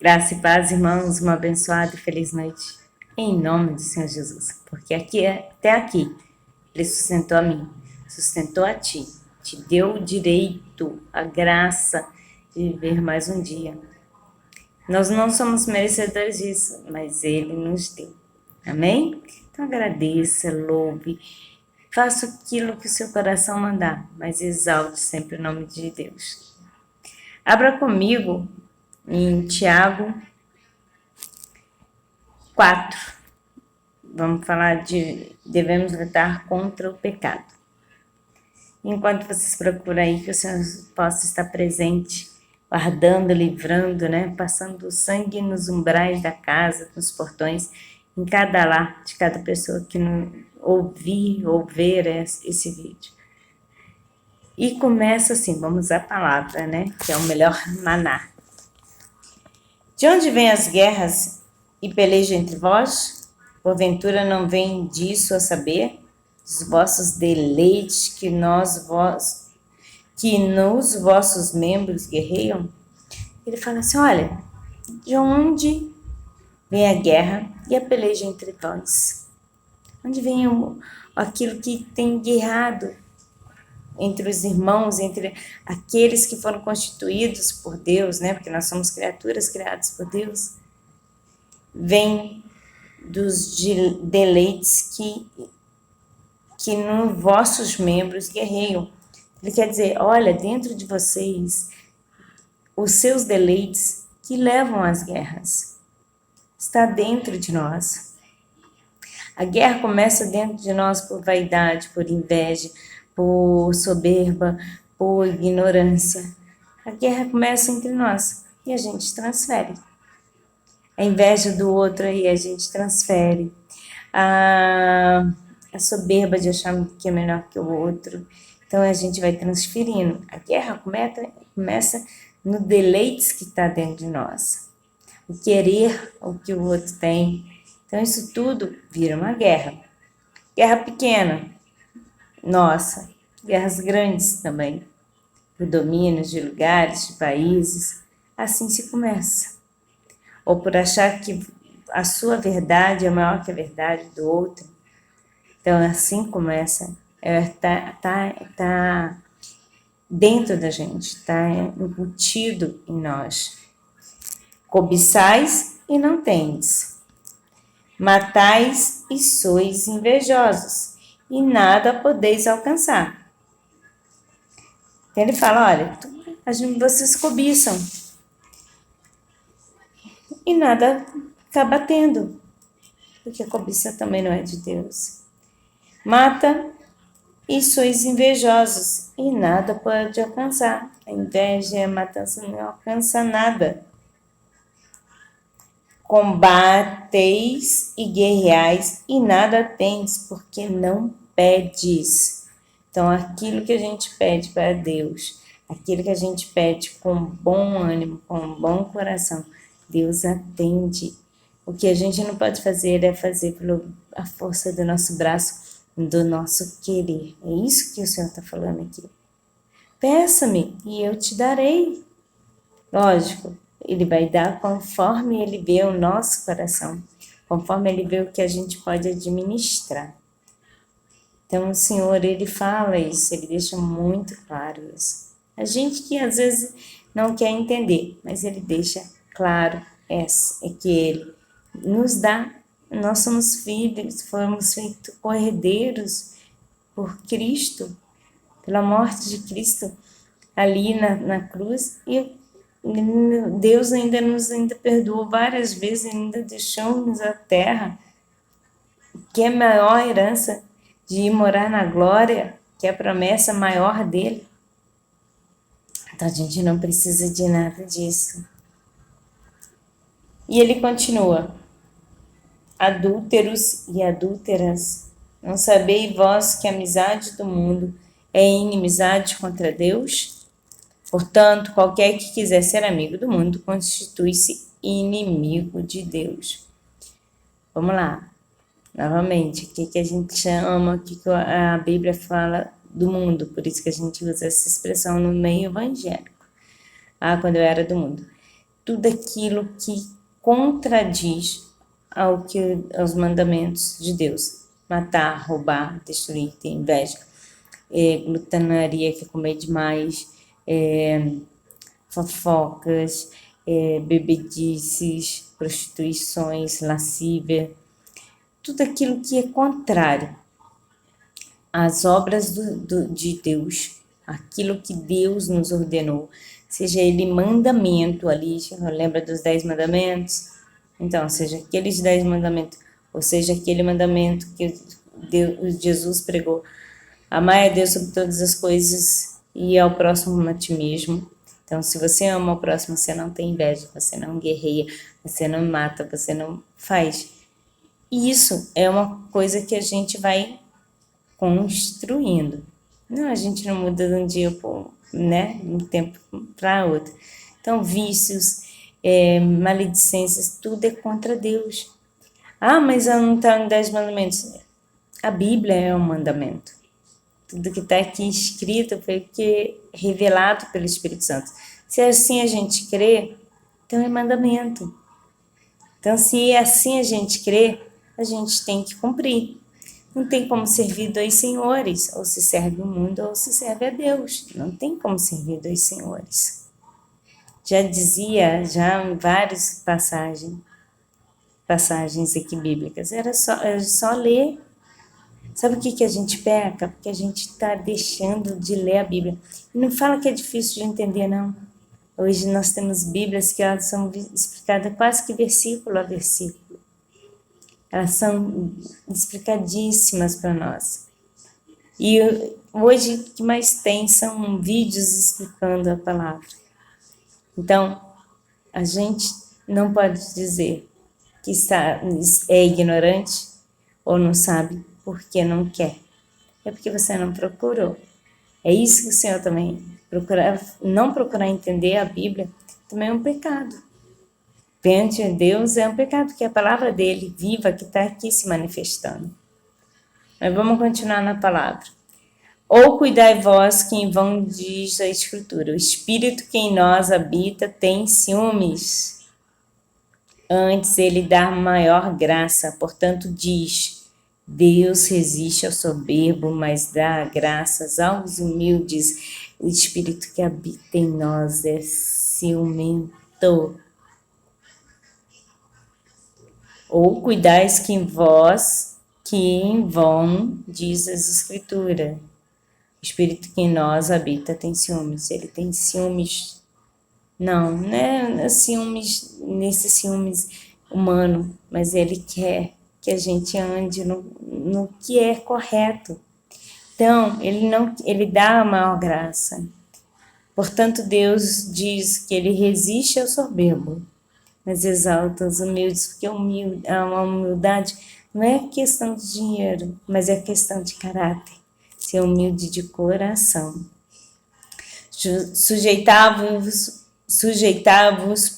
Graça e paz, irmãos, uma abençoada e feliz noite, em nome do Senhor Jesus, porque até aqui, Ele sustentou a mim, sustentou a ti, te deu o direito, a graça de viver mais um dia. Nós não somos merecedores disso, mas Ele nos deu, amém? Então agradeça, louve, faça aquilo que o seu coração mandar, mas exalte sempre o nome de Deus. Abra comigo em Tiago 4. Vamos falar de devemos lutar contra o pecado. Enquanto vocês procuram aí que o Senhor possa estar presente, guardando, livrando, né? Passando sangue nos umbrais da casa, nos portões, em cada lar de cada pessoa que não ouvir ou ver esse vídeo. E começa assim, vamos à palavra, né? Que é o melhor maná. De onde vêm as guerras e peleja entre vós? Porventura não vem disso a saber? Os vossos deleites que nos vossos membros guerreiam? Ele fala assim, olha, de onde vem a guerra e a peleja entre vós? Onde vem aquilo que tem guerrado entre os irmãos, entre aqueles que foram constituídos por Deus, né? Porque nós somos criaturas criadas por Deus. Vem dos deleites que nos vossos membros guerreiam. Ele quer dizer, olha, dentro de vocês, os seus deleites que levam às guerras. Está dentro de nós. A guerra começa dentro de nós por vaidade, por inveja, por soberba, por ignorância. A guerra começa entre nós e a gente transfere. A inveja do outro aí a gente transfere. A soberba de achar que é melhor que o outro. Então a gente vai transferindo. A guerra começa no deleites que está dentro de nós. O querer o que o outro tem. Então isso tudo vira uma guerra. Guerra pequena, nossa. Guerras grandes também. Por domínios de lugares, de países. Assim se começa. Ou por achar que a sua verdade é maior que a verdade do outro. Então, assim começa, tá dentro da gente, está embutido em nós. Cobiçais e não tendes. Matais e sois invejosos, e nada podeis alcançar. Então ele fala, olha, vocês cobiçam, e nada acaba tendo, porque a cobiça também não é de Deus. Mata e sois invejosos, e nada pode alcançar. A inveja e a matança não alcança nada. Combateis e guerreais, e nada tendes, porque não pedes. Então, aquilo que a gente pede para Deus, aquilo que a gente pede com bom ânimo, com bom coração, Deus atende. O que a gente não pode fazer é fazer pela força do nosso braço, do nosso querer. É isso que o Senhor está falando aqui. Peça-me e eu te darei. Lógico, Ele vai dar conforme Ele vê o nosso coração, conforme Ele vê o que a gente pode administrar. Então o Senhor, Ele fala isso, Ele deixa muito claro isso. A gente que às vezes não quer entender, mas Ele deixa claro é que Ele nos dá. Nós somos filhos, fomos feitos co-herdeiros por Cristo, pela morte de Cristo ali na cruz, e Deus ainda nos perdoou várias vezes, ainda deixou-nos a terra, que é a maior herança de ir morar na glória, que é a promessa maior dele. Então a gente não precisa de nada disso. E ele continua, adúlteros e adúlteras, não sabeis vós que a amizade do mundo é inimizade contra Deus? Portanto, qualquer que quiser ser amigo do mundo constitui-se inimigo de Deus. Vamos lá, novamente, o que a gente chama, o que a Bíblia fala do mundo, por isso que a gente usa essa expressão no meio evangélico. Quando eu era do mundo. tudo aquilo que contradiz aos mandamentos de Deus. Matar, roubar, destruir, ter inveja, glutanaria, que é comer demais, fofocas, bebedices, prostituições, lascívia, tudo aquilo que é contrário às obras de Deus, aquilo que Deus nos ordenou, seja ele mandamento ali, lembra dos 10 mandamentos? Então, seja aqueles 10 mandamentos, ou seja aquele mandamento que Jesus pregou, amar a Deus sobre todas as coisas e ao próximo como a ti mesmo. Então, se você ama o próximo, você não tem inveja, você não guerreia, você não mata, você não faz. E isso é uma coisa que a gente vai construindo. Não, a gente não muda de um dia né, um tempo para outro. Então, vícios, maledicências, tudo é contra Deus. Ah, mas eu não está nos 10 mandamentos. A Bíblia é um mandamento. Tudo que está aqui escrito foi revelado pelo Espírito Santo. Se assim a gente crê, então é mandamento. Então, se assim a gente crê, a gente tem que cumprir. Não tem como servir 2 senhores, ou se serve o mundo ou se serve a Deus. Não tem como servir 2 senhores. Já dizia, em várias passagens aqui bíblicas, era só ler. Sabe o que a gente peca? Porque a gente está deixando de ler a Bíblia. E não fala que é difícil de entender, não. Hoje nós temos Bíblias que elas são explicadas quase que versículo a versículo. Elas são explicadíssimas para nós. E hoje o que mais tem são vídeos explicando a palavra. Então, a gente não pode dizer que é ignorante ou não sabe porque não quer. É porque você não procurou. É isso que o Senhor também não procurar entender a Bíblia também é um pecado. Perante Deus é um pecado, porque é a palavra dele, viva, que está aqui se manifestando. Mas vamos continuar na palavra. Ou cuidai vós que em vão diz a Escritura, o Espírito que em nós habita tem ciúmes. Antes ele dá maior graça, portanto diz, Deus resiste ao soberbo, mas dá graças aos humildes. O Espírito que habita em nós é ciumento. Ou cuidais que em vão, diz as Escrituras. O Espírito que em nós habita tem ciúmes. Ele tem ciúmes. Não é ciúmes, nesse ciúmes humano, mas ele quer que a gente ande no que é correto. Então, ele dá a maior graça. Portanto, Deus diz que ele resiste ao soberbo, mas exalta os humildes, porque a humildade não é questão de dinheiro, mas é questão de caráter. Ser humilde de coração. Sujeitai-vos,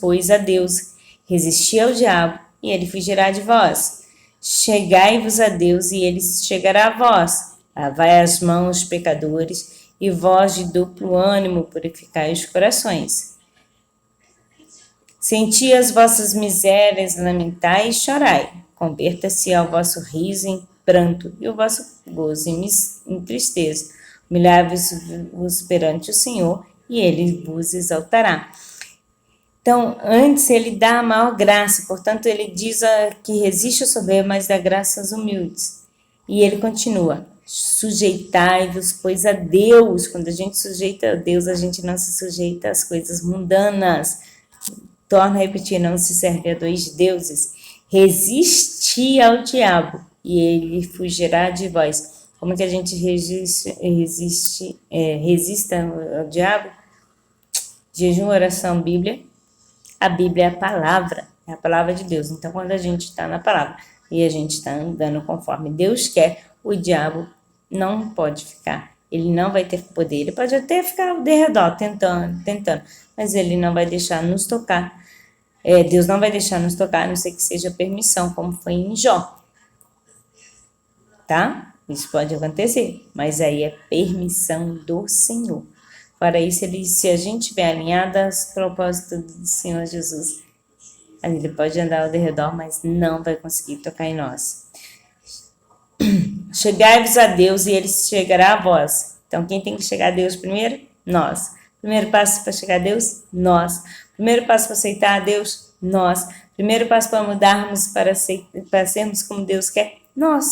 pois, a Deus, resisti ao diabo, e ele fugirá de vós. Chegai-vos a Deus, e ele chegará a vós. Lavai as mãos, pecadores, e vós de duplo ânimo purificai os corações. Senti as vossas misérias, lamentai e chorai. Converta-se ao vosso riso em pranto, e o vosso gozo em tristeza. Humilhai-vos perante o Senhor, e ele vos exaltará. Então, antes ele dá a maior graça, portanto ele diz que resiste ao soberbo, mas dá graça aos humildes. E ele continua, sujeitai-vos, pois, a Deus. Quando a gente sujeita a Deus, a gente não se sujeita às coisas mundanas. Torno a repetir, não se serve a 2 deuses. Resisti ao diabo, e ele fugirá de vós. Como que a gente resista ao diabo? Jejum, oração, Bíblia. A Bíblia é a palavra de Deus. Então, quando a gente está na palavra e a gente está andando conforme Deus quer, o diabo não pode ficar. Ele não vai ter poder. Ele pode até ficar de redor, tentando, mas ele não vai deixar nos tocar. Deus não vai deixar nos tocar, a não ser que seja permissão, como foi em Jó. Tá? Isso pode acontecer, mas aí é permissão do Senhor. Fora isso, se a gente estiver alinhado aos propósitos do Senhor Jesus, ele pode andar ao redor, mas não vai conseguir tocar em nós. Chegai-vos a Deus e ele chegará a vós. Então, quem tem que chegar a Deus primeiro? Nós. Primeiro passo para chegar a Deus? Nós. Primeiro passo para aceitar a Deus? Nós. Primeiro passo para mudarmos para sermos como Deus quer? Nós.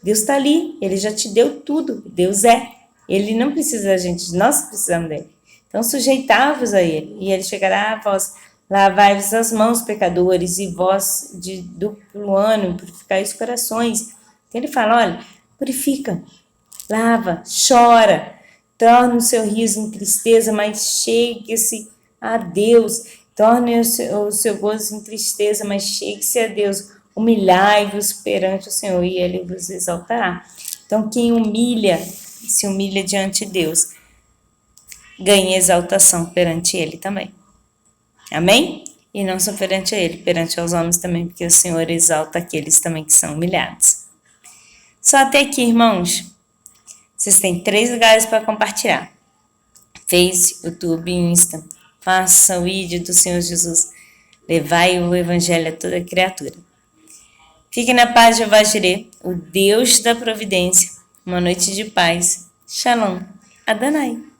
Deus está ali, Ele já te deu tudo. Deus é. Ele não precisa da gente, nós precisamos dele. Então, sujeitai-vos a Ele e Ele chegará a vós. Lavai-vos as mãos, pecadores, e vós de duplo ânimo, purificai os corações. Então, Ele fala, olha, purifica, lava, chora, torne o seu riso em tristeza, mas chegue-se a Deus. Torne o seu gozo em tristeza, mas chegue-se a Deus. Humilhai-vos perante o Senhor e Ele vos exaltará. Então, quem humilha, se humilha diante de Deus, ganha exaltação perante Ele também. Amém? E não só perante Ele, perante aos homens também, porque o Senhor exalta aqueles também que são humilhados. Só até aqui, irmãos. Vocês têm 3 lugares para compartilhar. Face, YouTube e Insta. Faça o vídeo do Senhor Jesus. Levai o Evangelho a toda criatura. Fique na paz de Jeová Jireh, o Deus da providência. Uma noite de paz. Shalom. Adonai.